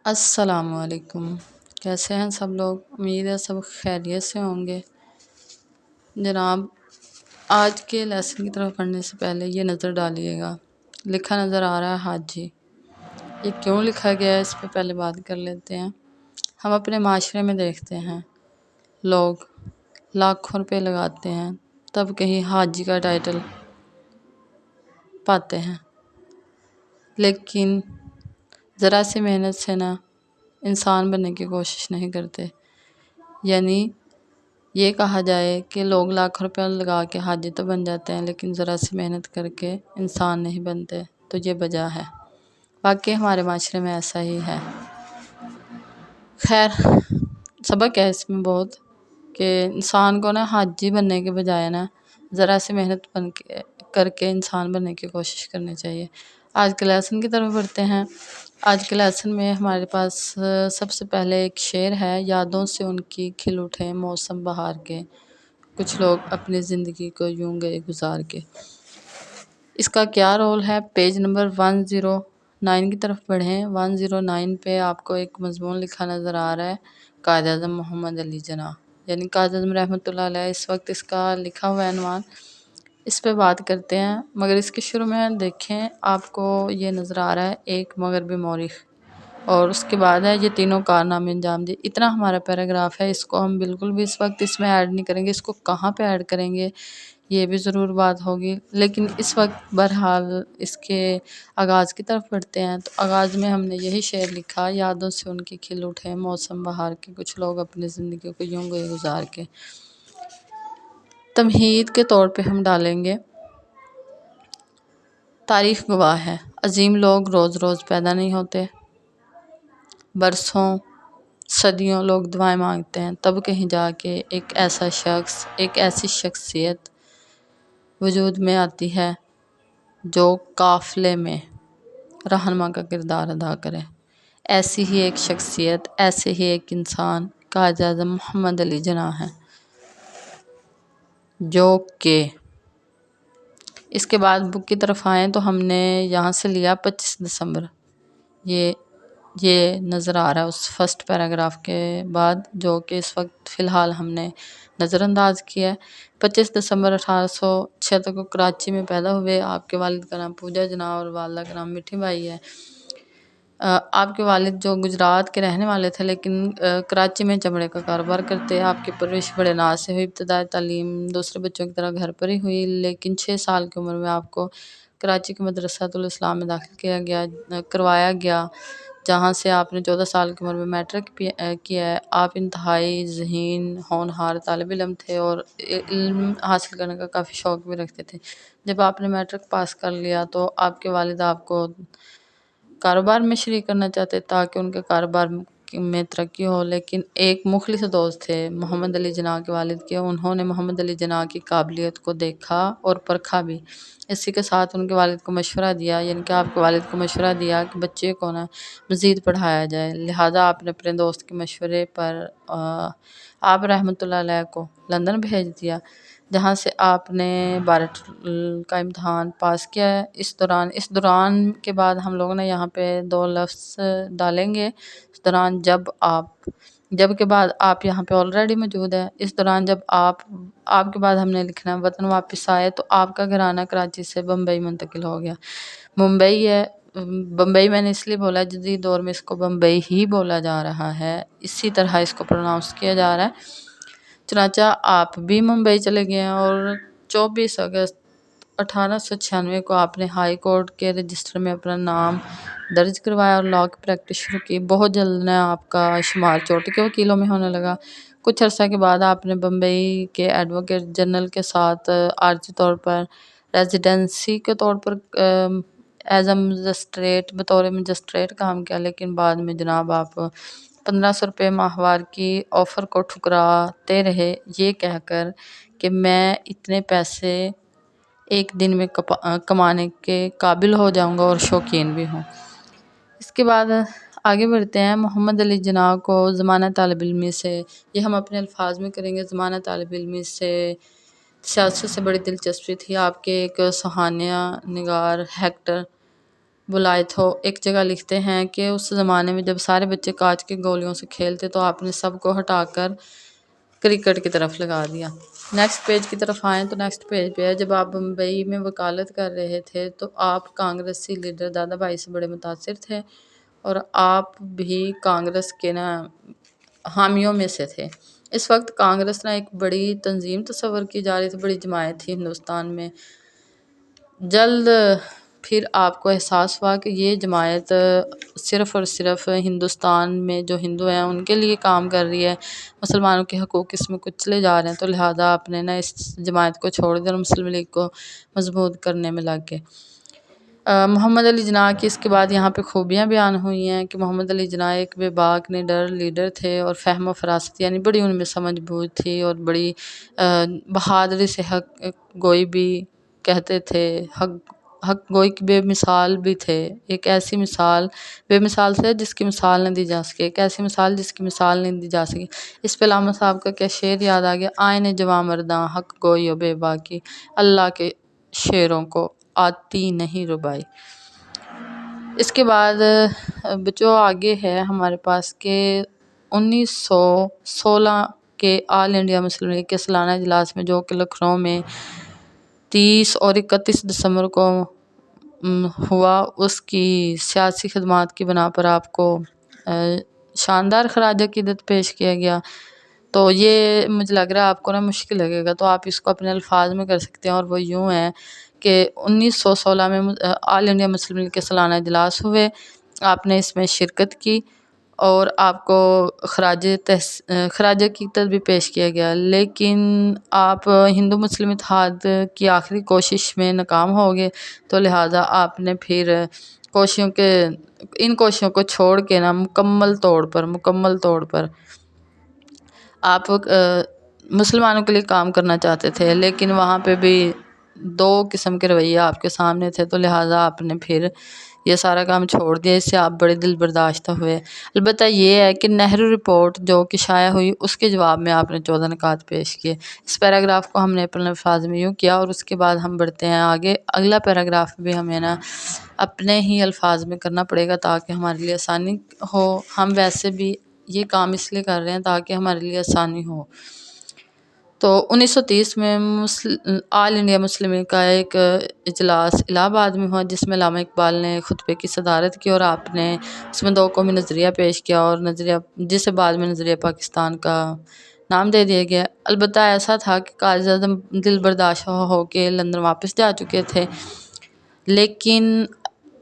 السلام علیکم۔ کیسے ہیں سب لوگ؟ امید ہے سب خیریت سے ہوں گے۔ جناب، آج کے لیسن کی طرف پڑھنے سے پہلے یہ نظر ڈالیے گا، لکھا نظر آ رہا ہے حاجی۔ یہ کیوں لکھا گیا ہے اس پہ پہلے بات کر لیتے ہیں۔ ہم اپنے معاشرے میں دیکھتے ہیں لوگ لاکھوں روپے لگاتے ہیں تب کہیں حاجی کا ٹائٹل پاتے ہیں، لیکن ذرا سی محنت سے نہ انسان بننے کی کوشش نہیں کرتے۔ یعنی یہ کہا جائے کہ لوگ لاکھ روپے لگا کے حاجی تو بن جاتے ہیں، لیکن ذرا سی محنت کر کے انسان نہیں بنتے، تو یہ وجہ ہے۔ واقعی ہمارے معاشرے میں ایسا ہی ہے۔ خیر، سبق ہے اس میں بہت کہ انسان کو نا حاجی بننے کے بجائے نا ذرا سی محنت کر کے انسان بننے کی کوشش کرنی چاہیے۔ آج کے لیسن کی طرف بڑھتے ہیں۔ آج کے لیسن میں ہمارے پاس سب سے پہلے ایک شعر ہے، یادوں سے ان کی کھل اٹھے موسم بہار کے، کچھ لوگ اپنی زندگی کو یوں گئے گزار کے۔ اس کا کیا رول ہے؟ پیج نمبر 109 کی طرف پڑھیں۔ 109 پہ آپ کو ایک مضمون لکھا نظر آ رہا ہے، قائد اعظم محمد علی جناح، یعنی قائد اعظم رحمۃ اللہ علیہ۔ اس وقت اس کا لکھا ہوا عنوان، اس پہ بات کرتے ہیں۔ مگر اس کے شروع میں دیکھیں آپ کو یہ نظر آ رہا ہے ایک مغربی مورخ، اور اس کے بعد ہے یہ تینوں کارنامے انجام دیے۔ اتنا ہمارا پیراگراف ہے، اس کو ہم بالکل بھی اس وقت اس میں ایڈ نہیں کریں گے۔ اس کو کہاں پہ ایڈ کریں گے یہ بھی ضرور بات ہوگی، لیکن اس وقت بہرحال اس کے آغاز کی طرف پڑھتے ہیں۔ تو آغاز میں ہم نے یہی شعر لکھا، یادوں سے ان کی کھل اٹھے موسم بہار کے، کچھ لوگ اپنی زندگی کو یوں گئے گزار کے۔ تمہید کے طور پہ ہم ڈالیں گے، تاریخ گواہ ہے عظیم لوگ روز روز پیدا نہیں ہوتے، برسوں صدیوں لوگ دعائیں مانگتے ہیں تب کہیں جا کے ایک ایسا شخص، ایک ایسی شخصیت وجود میں آتی ہے جو قافلے میں رہنما کا کردار ادا کرے۔ ایسی ہی ایک شخصیت، ایسے ہی ایک انسان قائد اعظم محمد علی جناح ہے، جو کہ اس کے بعد بک کی طرف آئیں تو ہم نے یہاں سے لیا 25 دسمبر۔ یہ نظر آ رہا ہے اس فرسٹ پیراگراف کے بعد، جو کہ اس وقت فی الحال ہم نے نظر انداز کیا ہے۔ 25 دسمبر 1876 کو کراچی میں پیدا ہوئے۔ آپ کے والد کا نام پوجا جناح اور والدہ کا نام مٹھی بائی ہے۔ آپ کے والد جو گجرات کے رہنے والے تھے، لیکن کراچی میں چمڑے کا کاروبار کرتے۔ آپ کی پرورش بڑے ناز سے ہوئی۔ ابتدائی تعلیم دوسرے بچوں کی طرح گھر پر ہی ہوئی، لیکن 6 سال کی عمر میں آپ کو کراچی کے مدرسۃ الاسلام میں داخل کروایا گیا، جہاں سے آپ نے 14 سال کی عمر میں میٹرک کیا ہے۔ آپ انتہائی ذہین ہونہار طالب علم تھے اور علم حاصل کرنے کا کافی شوق بھی رکھتے تھے۔ جب آپ نے میٹرک پاس کر لیا تو آپ کے والد آپ کو کاروبار میں شریک کرنا چاہتے تاکہ ان کے کاروبار میں ترقی ہو، لیکن ایک مخلص دوست تھے محمد علی جناح کے والد کے، انہوں نے محمد علی جناح کی قابلیت کو دیکھا اور پرکھا بھی۔ اسی کے ساتھ ان کے والد کو مشورہ دیا، یعنی کہ آپ کے والد کو مشورہ دیا کہ بچے کو نا مزید پڑھایا جائے، لہٰذا آپ نے اپنے دوست کے مشورے پر آپ رحمۃ اللہ علیہ کو لندن بھیج دیا، جہاں سے آپ نے 12 کا امتحان پاس کیا ہے۔ اس دوران کے بعد ہم لوگوں نے یہاں پہ 2 لفظ ڈالیں گے۔ اس دوران جب کے بعد آپ یہاں پہ آلریڈی موجود ہے۔ اس دوران جب آپ کے بعد ہم نے لکھنا وطن واپس آئے تو آپ کا گھرانہ کراچی سے بمبئی منتقل ہو گیا۔ بمبئی میں نے اس لیے بولا، جدید دور میں اس کو بمبئی ہی بولا جا رہا ہے، اسی طرح اس کو پروناؤنس کیا جا رہا ہے۔ چنانچہ آپ بھی ممبئی چلے گئے ہیں اور 24 اگست 1896 کو آپ نے ہائی کورٹ کے رجسٹر میں اپنا نام درج کروایا اور لاء کی پریکٹس شروع کی۔ بہت جلد نے آپ کا شمار چوٹی کے وکیلوں میں ہونے لگا۔ کچھ عرصہ کے بعد آپ نے بمبئی کے ایڈوکیٹ جنرل کے ساتھ عارضی طور پر ریزیڈنسی کے طور پر بطور مجسٹریٹ کام کیا، لیکن بعد میں جناب آپ 1500 روپے ماہوار کی آفر کو ٹھکراتے رہے، یہ کہہ کر کہ میں اتنے پیسے ایک دن میں کمانے کے قابل ہو جاؤں گا اور شوقین بھی ہوں۔ اس کے بعد آگے بڑھتے ہیں۔ محمد علی جناح کو زمانہ طالب علمی سے، یہ ہم اپنے الفاظ میں کریں گے، زمانہ طالب علمی سے سیاست سے بڑی دلچسپی تھی۔ آپ کے ایک سہانیہ نگار ہیکٹر بلائتھو ایک جگہ لکھتے ہیں کہ اس زمانے میں جب سارے بچے کانچ کی گولیوں سے کھیلتے تو آپ نے سب کو ہٹا کر کرکٹ کی طرف لگا دیا۔ نیکسٹ پیج کی طرف آئیں تو نیکسٹ پیج پہ ہے، جب آپ بمبئی میں وکالت کر رہے تھے تو آپ کانگریسی لیڈر دادا بھائی سے بڑے متاثر تھے اور آپ بھی کانگریس کے حامیوں میں سے تھے۔ اس وقت کانگریس ایک بڑی تنظیم تصور کی جا رہی تھی، بڑی جماعت تھی ہندوستان میں۔ جلد پھر آپ کو احساس ہوا کہ یہ جماعت صرف اور صرف ہندوستان میں جو ہندو ہیں ان کے لیے کام کر رہی ہے، مسلمانوں کے حقوق اس میں کچلے جا رہے ہیں، تو لہٰذا آپ نے اس جماعت کو چھوڑ دیا اور مسلم لیگ کو مضبوط کرنے میں لگ گئے۔ محمد علی جناح کی اس کے بعد یہاں پہ خوبیاں بیان ہوئی ہیں کہ محمد علی جناح ایک بے باک نڈر لیڈر تھے اور فہم و فراست یعنی بڑی ان میں سمجھ بوجھ تھی اور بڑی بہادری سے حق گوئی بھی کہتے تھے، حق گوئی کی بے مثال بھی تھے۔ ایک ایسی مثال بے مثال سے جس کی مثال نہ دی جا سکے، ایک ایسی مثال جس کی مثال نہیں دی جا سکی۔ اس پہ علامہ صاحب کا کیا شعر یاد آ گیا، آئین جواں مرداں حق گوئی و بے باکی، اللہ کے شعروں کو آتی نہیں ربائی۔ اس کے بعد جو آگے ہے ہمارے پاس کہ 1916 کے آل انڈیا مسلم لیگ کے سالانہ اجلاس میں جو کہ لکھنؤ میں 30 اور 31 دسمبر کو ہوا، اس کی سیاسی خدمات کی بنا پر آپ کو شاندار خراج عقیدت پیش کیا گیا۔ تو یہ مجھے لگ رہا ہے آپ کو مشکل لگے گا، تو آپ اس کو اپنے الفاظ میں کر سکتے ہیں، اور وہ یوں ہے کہ 1916 میں آل انڈیا مسلم لیگ کے سالانہ اجلاس ہوئے، آپ نے اس میں شرکت کی اور آپ کو خراج عقیدت بھی پیش کیا گیا، لیکن آپ ہندو مسلم اتحاد کی آخری کوشش میں ناکام ہو گئے، تو لہٰذا آپ نے پھر ان کوششوں کو چھوڑ کے مکمل طور پر آپ مسلمانوں کے لیے کام کرنا چاہتے تھے، لیکن وہاں پہ بھی دو قسم کے رویے آپ کے سامنے تھے، تو لہٰذا آپ نے پھر یہ سارا کام چھوڑ دیا۔ اس سے آپ بڑے دل برداشتہ ہوئے۔ البتہ یہ ہے کہ نہرو رپورٹ جو کہ شائع ہوئی، اس کے جواب میں آپ نے 14 نکات پیش کیے۔ اس پیراگراف کو ہم نے اپنے الفاظ میں یوں کیا، اور اس کے بعد ہم بڑھتے ہیں آگے۔ اگلا پیراگراف بھی ہمیں اپنے ہی الفاظ میں کرنا پڑے گا تاکہ ہمارے لیے آسانی ہو۔ ہم ویسے بھی یہ کام اس لیے کر رہے ہیں تاکہ ہمارے لیے آسانی ہو۔ تو 1930 میں آل انڈیا مسلم لیگ کا ایک اجلاس الہ آباد میں ہوا، جس میں علامہ اقبال نے خطبے کی صدارت کی اور آپ نے اس میں 2 قومی نظریہ پیش کیا، اور جسے بعد میں نظریہ پاکستان کا نام دے دیا گیا۔ البتہ ایسا تھا کہ قائد اعظم دل برداشت ہو کے لندن واپس جا چکے تھے، لیکن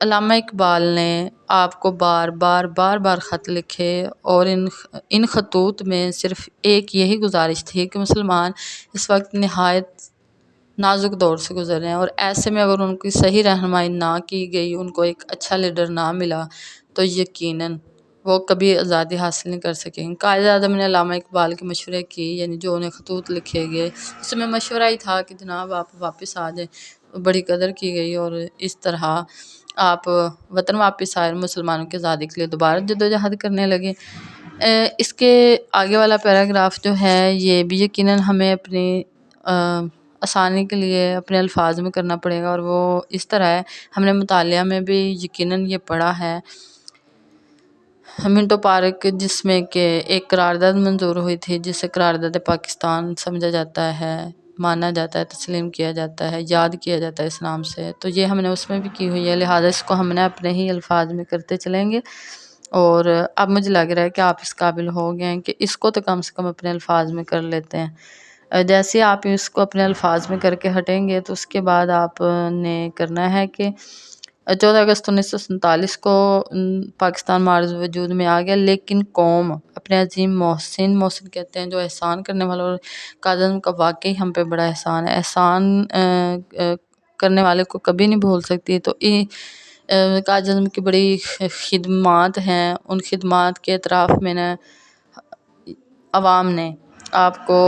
علامہ اقبال نے آپ کو بار بار خط لکھے، اور ان خطوط میں صرف ایک یہی گزارش تھی کہ مسلمان اس وقت نہایت نازک دور سے گزر رہے ہیں، اور ایسے میں اگر ان کی صحیح رہنمائی نہ کی گئی، ان کو ایک اچھا لیڈر نہ ملا، تو یقیناً وہ کبھی آزادی حاصل نہیں کر سکیں گے۔ قائد اعظم نے علامہ اقبال کے مشورے کی، یعنی جو انہیں خطوط لکھے گئے، اس میں مشورہ ہی تھا کہ جناب آپ واپس آ جائیں، بڑی قدر کی گئی، اور اس طرح آپ وطن واپس آئے، مسلمانوں کی آزادی کے لیے دوبارہ جدوجہد کرنے لگے۔ اس کے آگے والا پیراگراف جو ہے یہ بھی یقیناً ہمیں اپنی آسانی کے لیے اپنے الفاظ میں کرنا پڑے گا، اور وہ اس طرح ہے، ہم نے مطالعہ میں بھی یقیناً یہ پڑھا ہے۔ منٹو پارک جس میں کہ ایک قرارداد منظور ہوئی تھی، جسے قرارداد پاکستان سمجھا جاتا ہے، مانا جاتا ہے، تسلیم کیا جاتا ہے، یاد کیا جاتا ہے اس نام سے، تو یہ ہم نے اس میں بھی کی ہوئی ہے، لہٰذا اس کو ہم نے اپنے ہی الفاظ میں کرتے چلیں گے۔ اور اب مجھے لگ رہا ہے کہ آپ اس قابل ہو گئے ہیں کہ اس کو تو کم سے کم اپنے الفاظ میں کر لیتے ہیں۔ جیسے آپ اس کو اپنے الفاظ میں کر کے ہٹیں گے تو اس کے بعد آپ نے کرنا ہے کہ 14 اگست 1947 کو پاکستان معرض وجود میں آ گیا، لیکن قوم اپنے عظیم محسن کہتے ہیں جو احسان کرنے والا، اور قائد اعظم کا واقعی ہم پہ بڑا احسان ہے، احسان کرنے والے کو کبھی نہیں بھول سکتی۔ تو قائد اعظم کی بڑی خدمات ہیں، ان خدمات کے اعتراف میں عوام نے آپ کو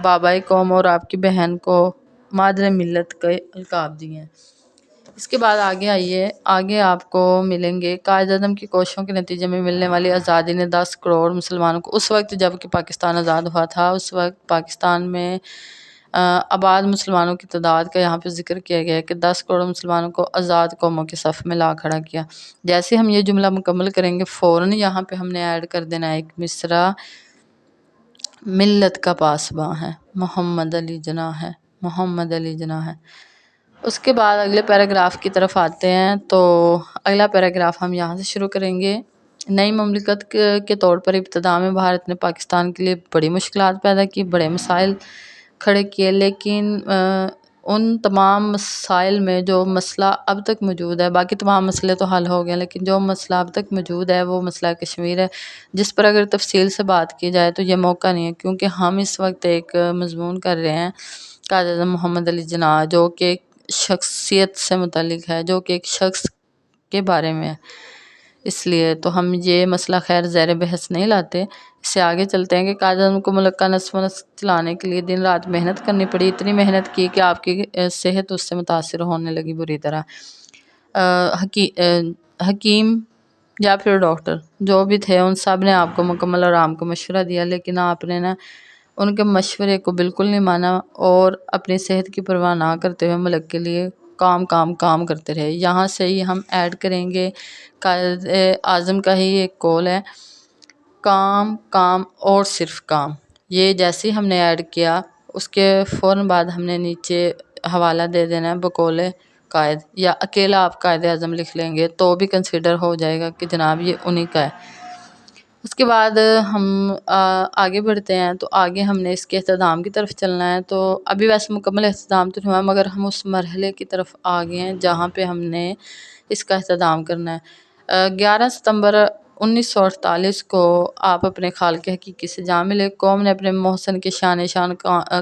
بابائے قوم اور آپ کی بہن کو مادر ملت کے القاب دیے ہیں۔ اس کے بعد آگے آئیے، آگے آپ کو ملیں گے قائد اعظم کی کوششوں کے نتیجے میں ملنے والی آزادی نے 10 کروڑ مسلمانوں کو، اس وقت جب کہ پاکستان آزاد ہوا تھا، اس وقت پاکستان میں آباد مسلمانوں کی تعداد کا یہاں پہ ذکر کیا گیا ہے کہ 10 کروڑ مسلمانوں کو آزاد قوموں کے صف میں لا کھڑا کیا۔ جیسے ہم یہ جملہ مکمل کریں گے فوراً یہاں پہ ہم نے ایڈ کر دینا ہے ایک مصرع، ملت کا پاسباں ہے، محمد علی جناح ہے، محمد علی جناح ہے۔ اس کے بعد اگلے پیراگراف کی طرف آتے ہیں، تو اگلا پیراگراف ہم یہاں سے شروع کریں گے۔ نئی مملکت کے طور پر ابتدا میں بھارت نے پاکستان کے لیے بڑی مشکلات پیدا کی، بڑے مسائل کھڑے کیے، لیکن ان تمام مسائل میں جو مسئلہ اب تک موجود ہے، باقی تمام مسئلے تو حل ہو گئے، لیکن جو مسئلہ اب تک موجود ہے وہ مسئلہ کشمیر ہے، جس پر اگر تفصیل سے بات کی جائے تو یہ موقع نہیں ہے، کیونکہ ہم اس وقت ایک مضمون کر رہے ہیں قائد اعظم محمد علی جناح، جو کہ ایک شخصیت سے متعلق ہے، جو کہ ایک شخص کے بارے میں ہے۔ اس لیے تو ہم یہ مسئلہ خیر زیر بحث نہیں لاتے، اس سے آگے چلتے ہیں کہ قائد اعظم کو ملک کا نظم و نسق چلانے کے لیے دن رات محنت کرنی پڑی، اتنی محنت کی کہ آپ کی صحت اس سے متاثر ہونے لگی بری طرح۔ حکیم یا پھر ڈاکٹر جو بھی تھے، ان سب نے آپ کو مکمل آرام کا مشورہ دیا، لیکن آپ نے نا ان کے مشورے کو بالکل نہیں مانا اور اپنی صحت کی پرواہ نہ کرتے ہوئے ملک کے لیے کام کرتے رہے۔ یہاں سے ہی ہم ایڈ کریں گے قائد اعظم کا ہی ایک قول ہے، کام اور صرف کام۔ یہ جیسے ہی ہم نے ایڈ کیا اس کے فوراً بعد ہم نے نیچے حوالہ دے دینا ہے بقول قائد، یا اکیلا آپ قائد اعظم لکھ لیں گے تو بھی کنسیڈر ہو جائے گا کہ جناب یہ انہی کا ہے۔ اس کے بعد ہم آگے بڑھتے ہیں، تو آگے ہم نے اس کے اختتام کی طرف چلنا ہے۔ تو ابھی ویسے مکمل اختتام تو نہیں ہوا، مگر ہم اس مرحلے کی طرف آگے ہیں جہاں پہ ہم نے اس کا اختتام کرنا ہے۔ 11 ستمبر 1948 کو آپ اپنے خالق حقیقی سے جا ملے۔ قوم نے اپنے محسن کے شان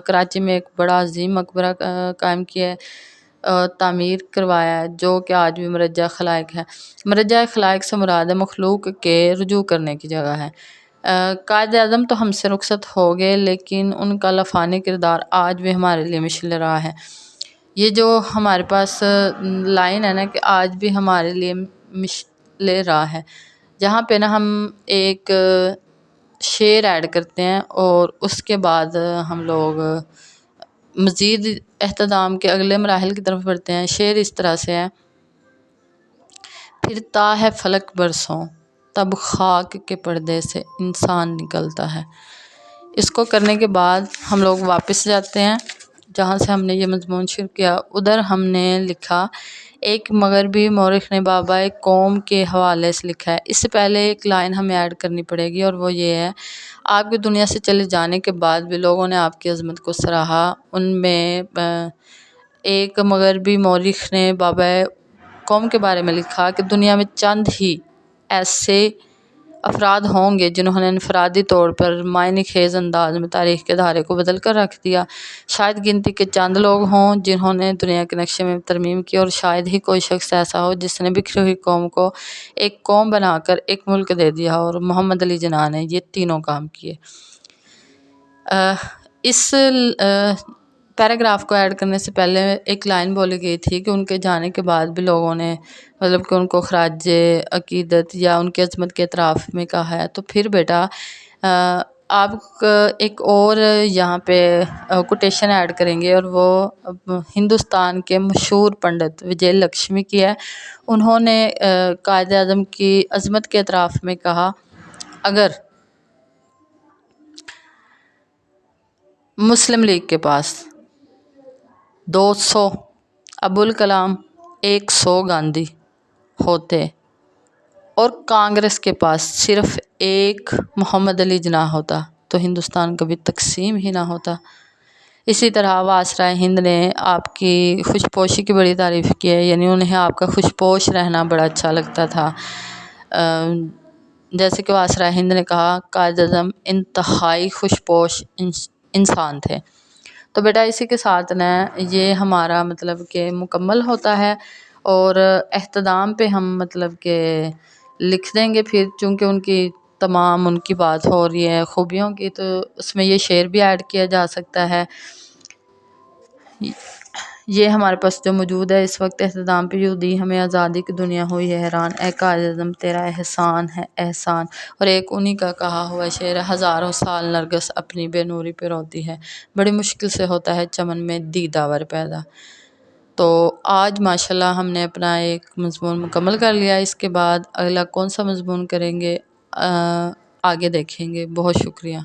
کراچی میں ایک بڑا عظیم مقبرہ قائم کیا ہے، تعمیر کروایا ہے، جو کہ آج بھی مرجع خلائق ہے۔ مرجع خلائق سے مراد مخلوق کے رجوع کرنے کی جگہ ہے۔ قائد اعظم تو ہم سے رخصت ہو گئے، لیکن ان کا لفانی کردار آج بھی ہمارے لیے مشعل راہ ہے۔ یہ جو ہمارے پاس لائن ہے نا کہ آج بھی ہمارے لیے مشعل راہ ہے، جہاں پہ نا ہم ایک شعر ایڈ کرتے ہیں اور اس کے بعد ہم لوگ مزید اختتام کے اگلے مراحل کی طرف بڑھتے ہیں۔ شعر اس طرح سے ہے، پھرتا ہے فلک برسوں تب خاک کے پردے سے انسان نکلتا ہے۔ اس کو کرنے کے بعد ہم لوگ واپس جاتے ہیں جہاں سے ہم نے یہ مضمون شروع کیا۔ ادھر ہم نے لکھا ایک مغربی مورخ نے بابا قوم کے حوالے سے لکھا ہے۔ اس سے پہلے ایک لائن ہمیں ایڈ کرنی پڑے گی، اور وہ یہ ہے، آپ کی دنیا سے چلے جانے کے بعد بھی لوگوں نے آپ کی عظمت کو سراہا۔ ان میں ایک مغربی مورخ نے بابا قوم کے بارے میں لکھا کہ دنیا میں چند ہی ایسے افراد ہوں گے جنہوں نے انفرادی طور پر معنی خیز انداز میں تاریخ کے دھارے کو بدل کر رکھ دیا۔ شاید گنتی کے چند لوگ ہوں جنہوں نے دنیا کے نقشے میں ترمیم کی، اور شاید ہی کوئی شخص ایسا ہو جس نے بکھری ہوئی قوم کو ایک قوم بنا کر ایک ملک دے دیا، اور محمد علی جناح نے یہ تینوں کام کیے۔ اس پیراگراف کو ایڈ کرنے سے پہلے ایک لائن بولی گئی تھی کہ ان کے جانے کے بعد بھی لوگوں نے مطلب کہ ان کو خراج عقیدت یا ان کی عظمت کے اطراف میں کہا ہے۔ تو پھر بیٹا آپ ایک اور یہاں پہ کوٹیشن ایڈ کریں گے، اور وہ ہندوستان کے مشہور پنڈت وجے لکشمی کی ہے۔ انہوں نے قائد اعظم کی عظمت کے اطراف میں کہا، اگر مسلم لیگ کے پاس 200 ابوالکلام 100 گاندھی ہوتے اور کانگریس کے پاس صرف ایک محمد علی جناح ہوتا تو ہندوستان کبھی تقسیم ہی نہ ہوتا۔ اسی طرح واسرائے ہند نے آپ کی خوش پوشی کی بڑی تعریف کی ہے، یعنی انہیں آپ کا خوش پوش رہنا بڑا اچھا لگتا تھا۔ جیسے کہ واسرائے ہند نے کہا، قائد اعظم انتہائی خوش پوش انسان تھے۔ تو بیٹا اسی کے ساتھ نا یہ ہمارا مطلب کہ مکمل ہوتا ہے، اور اختتام پہ ہم مطلب کہ لکھ دیں گے پھر، چونکہ ان کی بات ہو رہی ہے خوبیوں کی، تو اس میں یہ شعر بھی ایڈ کیا جا سکتا ہے۔ یہ ہمارے پاس جو موجود ہے اس وقت، اختتام پہ یوں دی ہمیں آزادی کی دنیا ہوئی ہے حیران، اے قائد اعظم تیرا احسان ہے احسان۔ اور ایک انہی کا کہا ہوا شعر ہے، ہزاروں سال نرگس اپنی بے نوری پہ روتی ہے، بڑی مشکل سے ہوتا ہے چمن میں دیدہ ور پیدا۔ تو آج ماشاءاللہ ہم نے اپنا ایک مضمون مکمل کر لیا، اس کے بعد اگلا کون سا مضمون کریں گے آگے دیکھیں گے۔ بہت شکریہ۔